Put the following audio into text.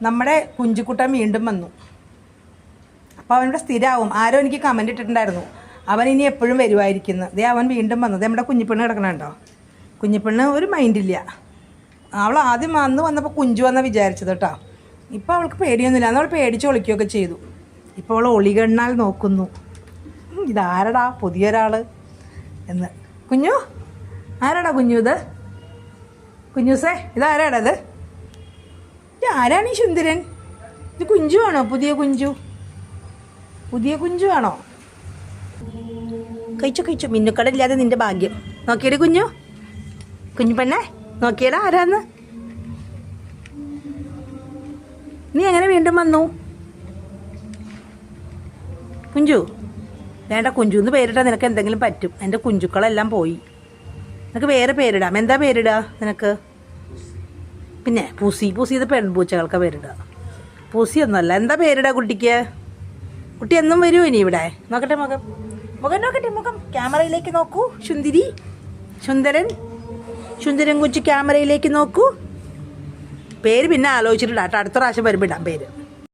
നമ്മുടെ കുഞ്ചുക്കുട്ടൻ വീണ്ടും വന്നു. അപ്പോൾ അവനിവിടെ സ്ഥിരമാവും. ആരോ എനിക്ക് കമൻ്റ് ഇട്ടിട്ടുണ്ടായിരുന്നു, അവൻ ഇനി എപ്പോഴും വരുമായിരിക്കുന്നു. ദേ അവൻ വീണ്ടും വന്നത്. നമ്മുടെ കുഞ്ഞിപ്പെണ്ണ് കിടക്കണുണ്ടോ? കുഞ്ഞിപ്പെണ്ണ് ഒരു മൈൻഡില്ല. അവൾ ആദ്യം വന്നപ്പോൾ കുഞ്ചു വന്ന വിചാരിച്ചത് കേട്ടോ. ഇപ്പോൾ അവൾക്ക് പേടിയൊന്നുമില്ല. അന്ന് അവൾ പേടിച്ച് ഒളിക്കുകയൊക്കെ ചെയ്തു. ഇപ്പോൾ അവൾ ഒളികണ്ണാൽ നോക്കുന്നു, ഇതാരടാ പുതിയൊരാൾ എന്ന്. കുഞ്ഞു, ആരാടാ കുഞ്ഞു ഇത്? കുഞ്ഞൂസേ, ഇതാരാടാ ഇത്? ആരാണ് ഈ സുന്ദരൻ? ഇത് കുഞ്ചു ആണോ? പുതിയ കുഞ്ചു ആണോ? കഴിച്ചു മിന്നുക്കടയില്ലാതെ നിന്റെ ഭാഗ്യം. നോക്കിയടി കുഞ്ഞു പെണ്ണെ, നോക്കിയടാ ആരാന്ന്? നീ എങ്ങനെ വീണ്ടും വന്നു? കുഞ്ചു വേണ്ട, കുഞ്ചു എന്ന് പേരിടാൻ നിനക്ക് എന്തെങ്കിലും പറ്റും. എൻ്റെ കുഞ്ചുക്കളെല്ലാം പോയി. നിനക്ക് വേറെ പേരിടാം. എന്താ പേരിടുക നിനക്ക്? പിന്നെ പൂസി ഇത് പെൺപൂച്ചകൾക്ക് പേരിടുക. പൂസിയൊന്നുമല്ല. എന്താ പേരിടുക കുട്ടിക്ക്? കുട്ടി എന്നും വരുമോ ഇനി ഇവിടെ? നോക്കട്ടെ മുഖം ക്യാമറയിലേക്ക് നോക്കൂ. സുന്ദരൻ കൊച്ചു ക്യാമറയിലേക്ക് നോക്കൂ. പേര് പിന്നെ ആലോചിച്ചിട്ടില്ല കേട്ടോ. അടുത്ത പ്രാവശ്യം വരുമ്പോൾ ഇടാം പേര്.